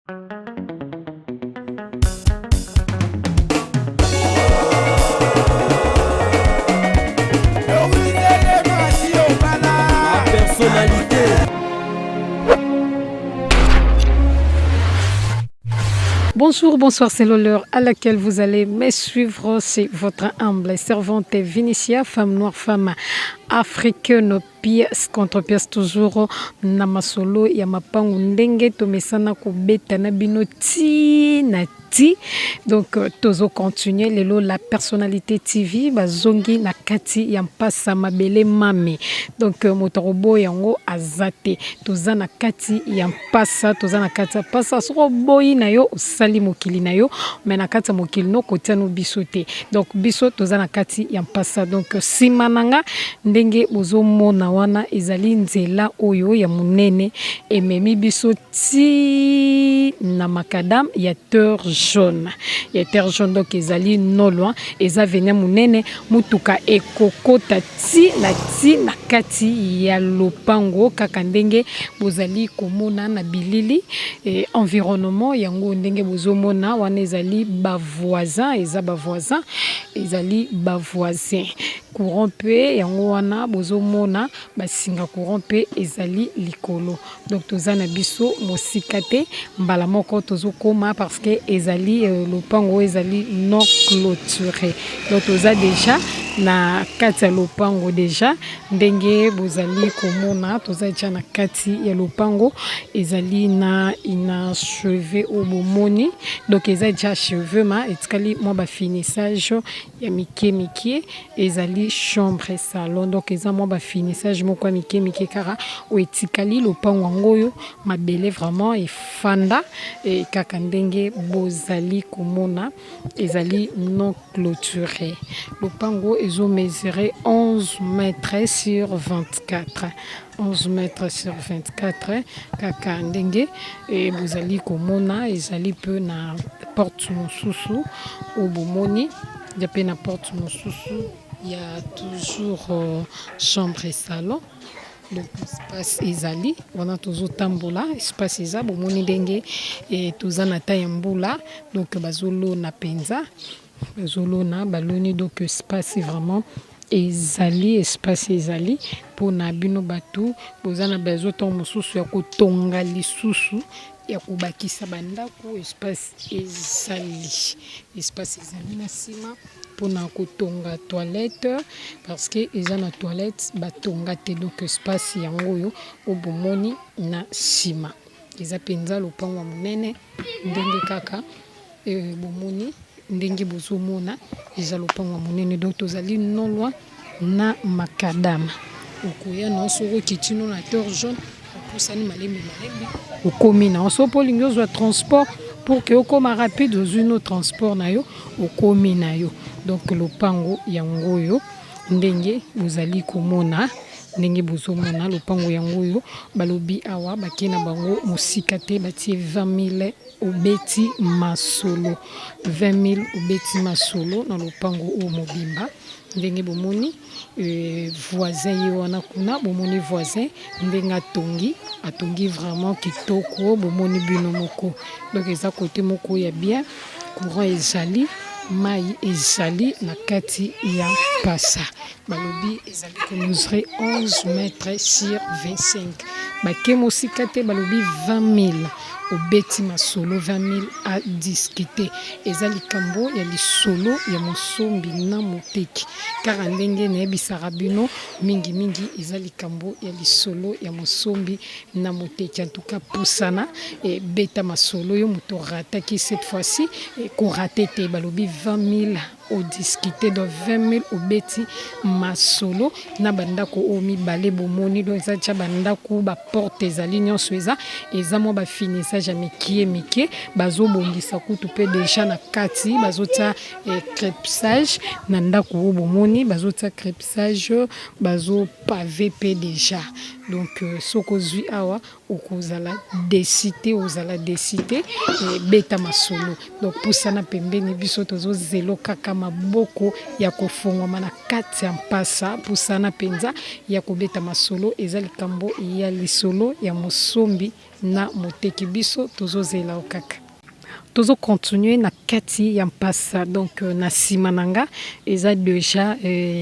Personnalité. Bonjour, bonsoir, c'est l'heure à laquelle vous allez me suivre. C'est votre humble servante Vinicia, femme noire, femme africaine, pièce contre pièce, toujours na masolo ya mapangu ndenge tomesana kobeta na bino ti na ti. Donc tozo continuer lelo la personnalité TV bazongi na kati ya mpasa mabele mame. Donc motorobo yango azate toza na kati ya mpasa, toza na kati ya pasa soko boyi na yo osali mokili na yo mais na kati ya mokili no kotiano biso te. Donc biso toza na kati ya mpasa. Donc simananga ndenge bozomona wana ezali nzela oyo ya munene ememi biso ti na makadam ya terre jaune. Ya terre jaune donc ezali no loin eza venia munene mutuka ekokota ti na kati ya lopango kaka ndenge bozali komona na bilili environnement yango ndenge bozomona wana ezali bavoisin ezali bavoisin courant pe yango wana bozomona basinga courant pe ezali likolo. Donc toza na biso mosika te mbala moko tozokoma parce que ezali lopango ezali non clôturé. Donc toza déjà na kati ya lopango déjà ndenge bozali komona toza déjà na kati ya lopango ezali na inachevé au bomoni. Donc eza déjà achevé ma etikali mo ba finissage ya mike ezali chambre et salon. Donc eza mo ba finissage moko mike kara o etikali lopango ngoyo mabele vraiment efanda et kaka ndenge bozali komona ezali non clôturé. Lopango ezo mesurer 11 mètres sur 24. 11 mètres sur 24 kaka ndenge et bozali komona ezali peu na porte mosusu au bomoni ya pe na porte mosusu il y a toujours chambre et salon. Donc espace ezali wana tozotambola espace eza bomoni ndenge et toza na ta ya mbula donc bazolo na penza bazolo na baloni donc espace vraiment ezali espace ezali pona bino batu bozana bezoto mosusu ya kotonga lisusu ya kobakisa bandako espace ezali na sima pona kotonga toilette parce que eza na toilette batonga te donc espace yango yo obomoni na sima eza penza lopango monene ndenge kaka bomoni ndenge bozomona eza lopango monene donc tozali non loin na makadam okoya na soko kitino na terre jaune opusani malembe okomi na osopo lingo zwa transport pour que okoma rapide dans une autre transport na yo okomi na yo. Donc lopango yango yo ndenge bozali komona ndenge bozomona lopango yango yo balobi awa bakena bango musika te batie 20,000 obeti masolo 20,000 obeti masolo na lopango o mobimba ndenge bomoni voisin yo wana kuna bomoni voisin ndenge atongi vraiment kitoko bomoni bino moko. Donc eza côté moko ya bien courant ezali mai ezali na kati ya pasa balobi ezali ko mesurer 11 mètres sur 25 bakemo sikate balobi 20,000 obeti masolo 20,000 à discuter ezali kambo ya lisolo ya mosombi na moteki kaka ndenge na ebisaka bino mingi ezali kambo ya lisolo ya mosombi na moteki en tout cas pusana et beta masolo yo moto rataki cette fois-ci et ko raté te balobi 20,000 au discuter de 20,000 au beti masolo na bandako o mibale bomoni donc ça tcha bandako ba porte ezali nyonso eza mo ba finissage ya mike bazo bongisa kutu pe déjà na kati bazota crépissage na ndako o bomoni bazota crépissage bazo pavé pe déjà. Donc soko zui awa okozala décité beta masolo donc pour ça na pembeni biso tozo zelo kaka kaka maboko ya kofungwama na kati ya mpasa pusana penza ya kobeta masolo eza likambo ya lisolo ya mosombi na moteki biso tozozela okaka tozo continuer na kati ya mpasa donc na sima nanga eza déjà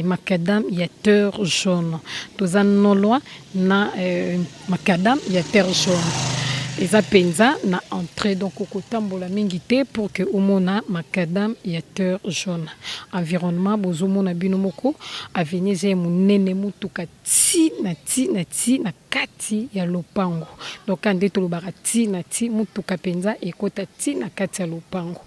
macadam ya terre jaune toza noloa na macadam ya terre jaune eza penza na entrée donc kotambola mingi te pour que omona macadam ya terre jaune environnement bozomona bino moko avenue eza monene mutuka ti na kati ya lopango donc ande tolobaka ti na ti mutuka penza ekota ti na kati ya lopango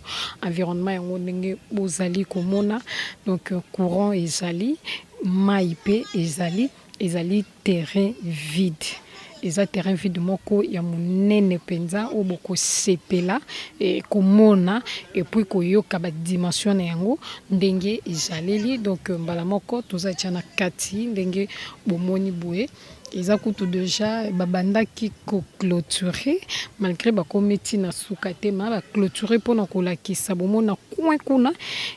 environnement yango ndenge bozali komona donc courant ezali mai pe ezali terrain vide eza terrain vide moko ya monene penza o boko sepela e komona et puis koyoka ba dimension na yango ndenge ezaleli donc mbala moko toza tshana kati ndenge bomoni boye eza kutu déjà babandaki ko clôturer malgré ba kometi na suka te ma ba clôturer pona kolakisa bomona coin kuna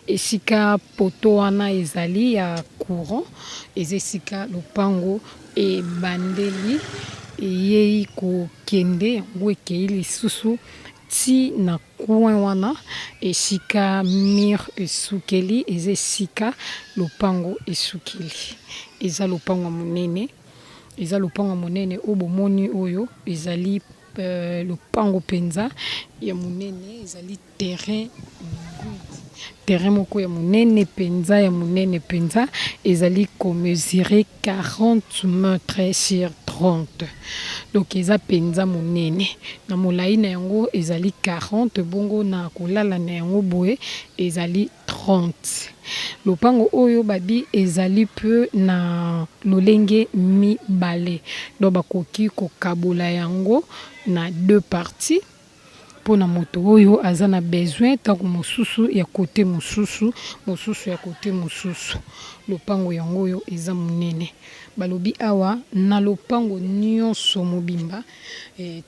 esika poto wana ezali ya courant ezesika lopango e bandeli yei kokende yango ekei lisusu ti na coin wana esika mur esukeli eza esika lopango esukeli eza lopango monene o bomoni oyo ezali lopango penza ya monene ezali terrain moko ya monene penza ezali komesurer 40 mètres sur 30 donc eza penza monene na molai na yango ezali 40 bongo na kolala na yango boye ezali 30 lopango oyo babi ezali peu na lolenge mibale donc bakoki kokabola yango na deux parties pona moto oyo aza na besoin tango mosusu ya kote mosusu ya kote mosusu lopango yango oyo eza monene balobi awa na lopango nyonso mobimba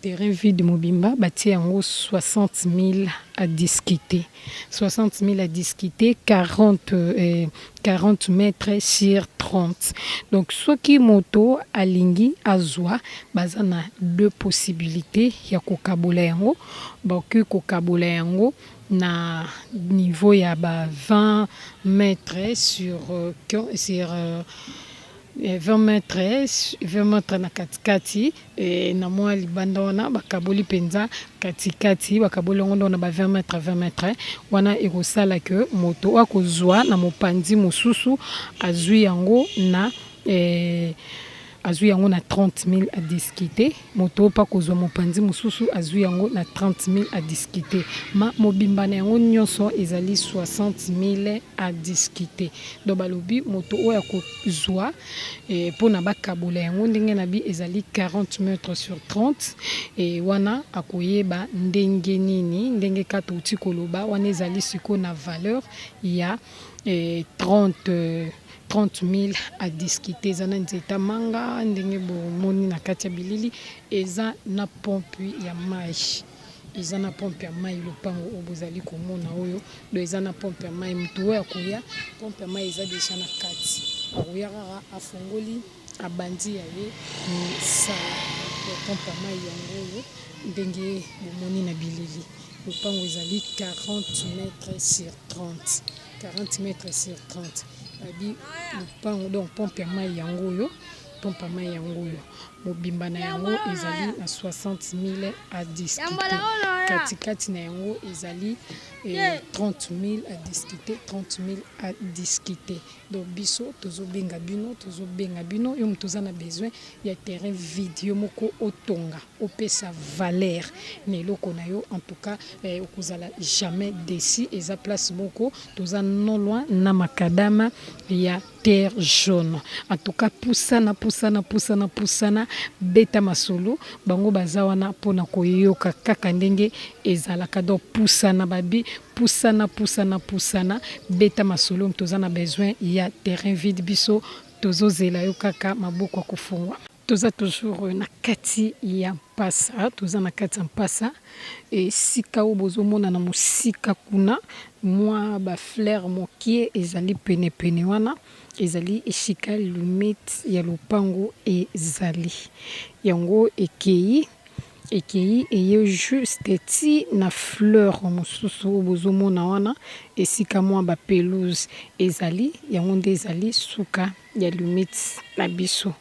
terrain vide mobimba batie yango 60 000 à discuter 60 000 à discuter 40 mètres sur 30 donc soki moto alingi azwa baza na deux possibilités ya kokabola yango bakoki kokabola yango na niveau ya ba 20 mètres sur 20 mètres na katikati na mwa libanda wana bakaboli penza katikati bakaboli ngo na ba 20 mètres wana ekosala ke moto akozwa na mopanzi mosusu azwi yango na 30 000 à discuter moto pa kozwa mopanzi mosusu azwi yango na 30 000 à discuter ma mobimba na yango nyonso ezali 60 000 à discuter donc balobi moto oya kozwa pona bakabola yango ndenge na bi ezali 40 mètres sur 30 et wana akoyeba ndenge nini ndenge kato uti koloba wana ezali siko na valeur ya 30 000 à discuter zana nzeta manga ndenge bomoni na kati ya bilili eza na pompe ya mai lopango obozali komona oyo do eza na pompe ya mai mtu oyo akoya pompe ya mai eza deja na kati akoya kaka afongoli abandi ya ye misala pompe ya mai yango oyo ndenge bomoni na bilili lopango ezali 40 mètres sur 30 abi lopango donc pompe ya mai yango oyo mobimba na yango ezali na 60 000 à discuter katikati na yango ezali 30 000 à discuter donc biso tozobenga bino yo moto na besoin ya terrain vide yo moko otonga opesa valeur na eloko na yo en tout cas okozala jamais déçu eza place moko toza non loin na makadama ya terre jaune en tout cas pusana beta masolo bango baza wana pona koyoka kaka ndenge ezalaka donc pusana babi pusana beta masolo toza na besoin ya terrain vide biso tozozela yo kaka maboko kofungwa toza toujours na kati ya mpasa, toza na kati ya mpasa esika oyo bozomona na mosika kuna mwa bafleur mokie ezali penepene wana ezali esika limite ya lopango ezali yango ekei eye juste ti na fleur mosusu oyo bozomona wana esika mwa bapelouse ezali yango nde ezali suka ya limite na biso.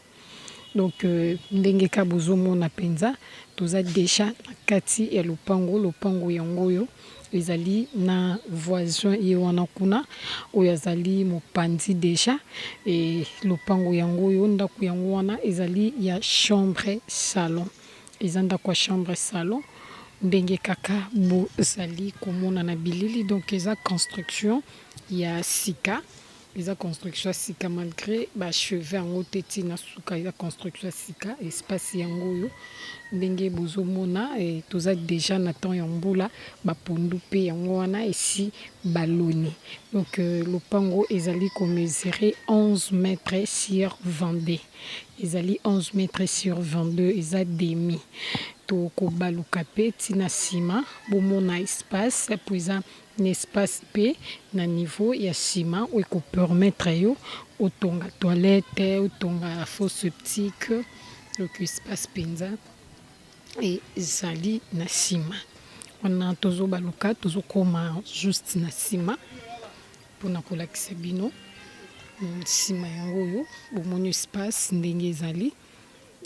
Donc ndenge ka bozomona penza toza deja na kati ya lopango yango oyo ezali na voisin ye wana kuna oyo azali mopanzi deja e lopango yango oyo ndako yango wana ezali ya chambre salon eza ndako ya chambre salon ndenge kaka bozali komona na bilili. Donc eza construction ya sika malgré bachevet yango te ntina suka eza construction ya sika espace yango oyo ndenge bozomona toza déjà na temps ya mbula bapondu mpe yango wana esi baloni. Donc lopango ezali komesurer 11 mètres sur 22 ezali 11 mètres sur 22 eza demi tokobaluka mpe ntina nsima bomona espace po eza na espace pe na niveau ya nsima oyo ekopermettre yo otonga toilette otonga fosse septique. Donc espace mpenza ezali na nsima wana tozobaluka tozokoma juste na nsima mpona kolakisa bino nsima yango oyo bomoni espace ndenge ezali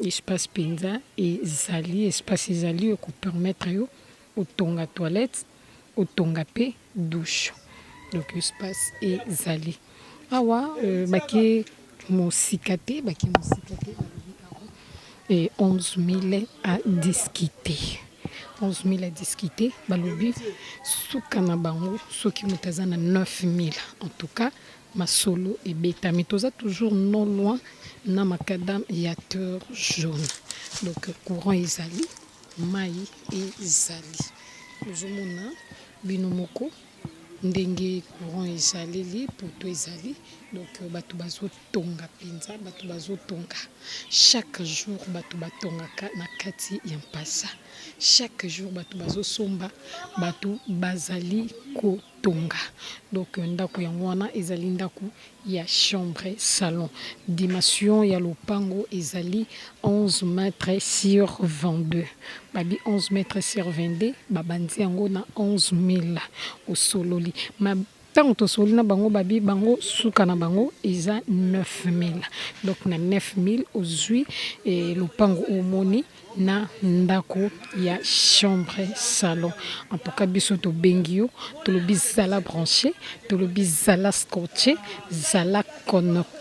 espace mpenza ezali espace ezali ekopermettre yo otonga toilette otonga pe douche. Donc espace ezali awa baki mosika te et 11 000 à discuter 11 000 à discuter balobi suka na bango soki motaza na 9 000 en tout cas masolo ebetami toza toujours non loin na makadam ya Terre Jaune. Donc courant ezali mai ezali ozomona bino moko ndenge courant ezaleli poto ezali. Donc bato bazotonga mpenza bato bazotonga chaque jour bato batongaka na kati ya mpasa chaque jour bato bazosomba bato bazali kotonga. Donc ndako yango wana ezali ndako ya chambre salon dimension ya lopango ezali 11 mètres sur 22 babi 11 mètres sur 22 babandi yango na 11 000 osololi ntango tosoli na bango babi bango suka na bango eza 9 000. Donc na 9 000 ozwi lopango omoni na ndako ya chambre salon. En tout cas biso tobengi yo tolobi zala branché tolobi zala scotché zala connecté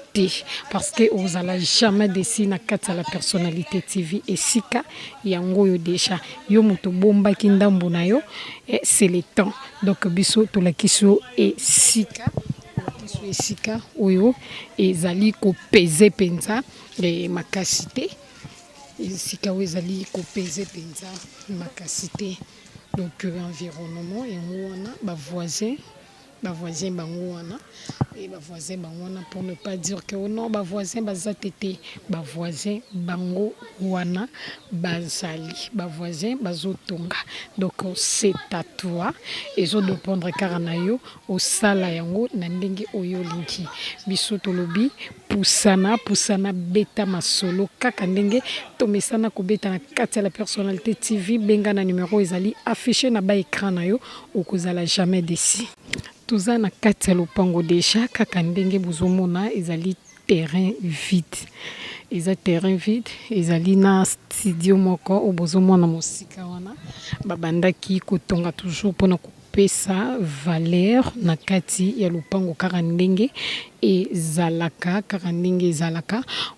parce que ozala jamais déçu na kati ya la personnalité TV esika yango oyo déjà yo moto bombaki ndambo na yo c'est le temps. Donc biso tolakisi yo esika oyo ezali kopeze penza makasi te esika oyo ezali kopeze penza makasi te. Donc environnement yango wana bavoisin bango wana et bavoisin bango wana pour ne pas dire que non bavoisin baza tete bavoisin bango wana bazali bavoisin bazotonga. Donc c'est à toi ezo dépendre kaka na yo osala yango na ndenge oyo linki biso tolobi pusana beta masolo kaka ndenge tomesana kobeta na kati ya la personnalité TV benga na numéro ezali affiché na ba écran na yo okozala jamais déçu. Toza na kati ya lopango deja kaka ndenge bozomona ezali terrain vide ezali na studio moko o bozomona mosika wana babandaki kotonga toujours mpona kopesa valeur na kati ya lopango kaka ndenge ezalaka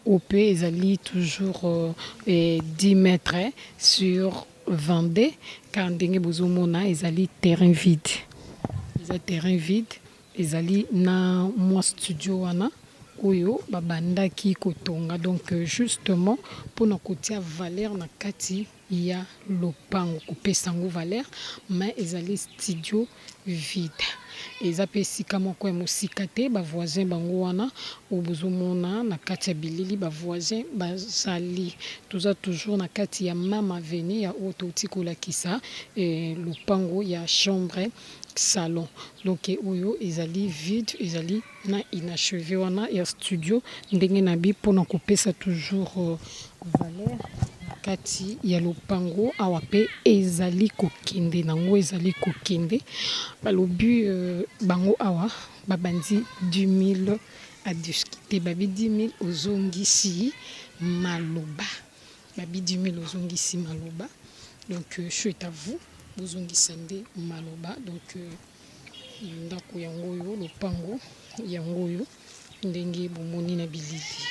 ope ezali toujours 10 mètres sur 22 kaka ndenge bozomona ezali terrain vide ezali na mwa studio wana oyo babandaki kotonga. Donc justement mpona kotia valeur na kati ya lopango kopesa ngo valeur mais ezali studio vide eza pe esika moko ya mosika te bavoisin bango wana oyo bozomona na kati ya bilili bavoisin bazali toza toujours na kati ya Mama Avenue ya oyo touti kolakisa lopango ya chambre salon donc oyo ezali vide ezali na inachevé wana ya studio ndenge na bi mpona kopesa toujours valeur kati ya lopango awa pe ezali kokende nango ezali kokende balobi bango awa babandi 10 000 à discuter babi 10 000 ozongisi maloba babi 10 000 ozongisi maloba donc je suis à vous bozongisa nde maloba donc ndako yango oyo lopango yango oyo ndenge bomoni na bilili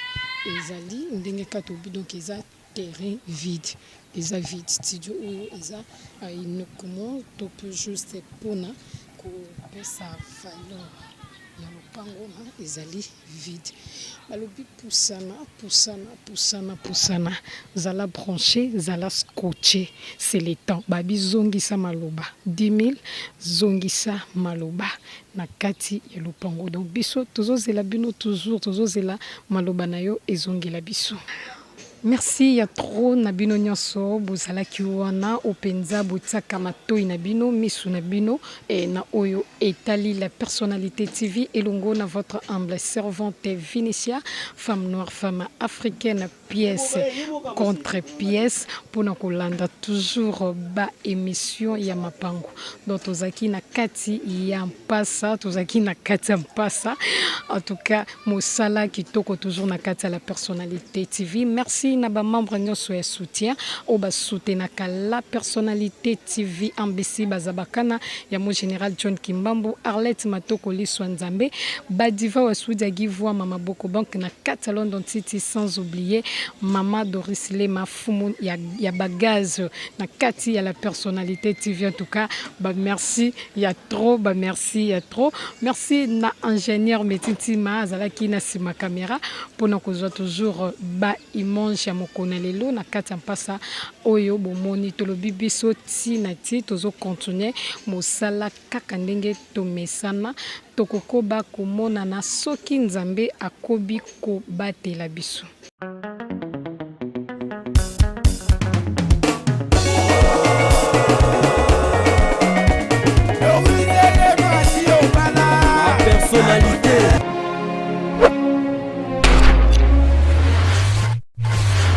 ezali ndenge katobi donc eza terrain vide eza vide studio oyo eza uniquement to peut juste pona kopesa valeur ya lopango na ezali vide balobi pusana zala branché zala scotché c'est le temps babi zongisa maloba 10 000 zongisa maloba na kati ya lopango donc biso tozozela bino toujours tozozela maloba na yo ezongela biso. Merci ya trop na bino nyonso bozalaki wana openza botiaka matoi na bino misu na bino na oyo etali la personnalité TV elongo na votre humble servante Vinicia femme noire femme africaine pièce contre pièce pona kolanda toujours ba émission ya mapango donc tozaki na kati ya mpasa tozaki na kati ya mpasa en tout cas mosala kitoko toujours na kati ya la personnalité TV. Merci na ba membre nyonso ya soutien o ba soutenaka la personnalité TV ambesi bazabakana ya mo général John Kimbambo Arlette Matoko Liswa Nzambe badiva wa Soudia Givwa Mama Boko Bank na kati London City sans oublier Mama Doris Lema Fumu ya bagaz na kati ya la personnalité TV. En tout cas ba merci ya trop ba merci ya trop merci na ingénieur Metitima azalaki na sima caméra pona kozwa toujours ba image ya mokona lelo na kati mpasa oyo bomoni tolobi biso ti na ti tozo continuer mosala kaka ndenge tomesana tokokoba komona na soki Nzambe akobi ko batela biso.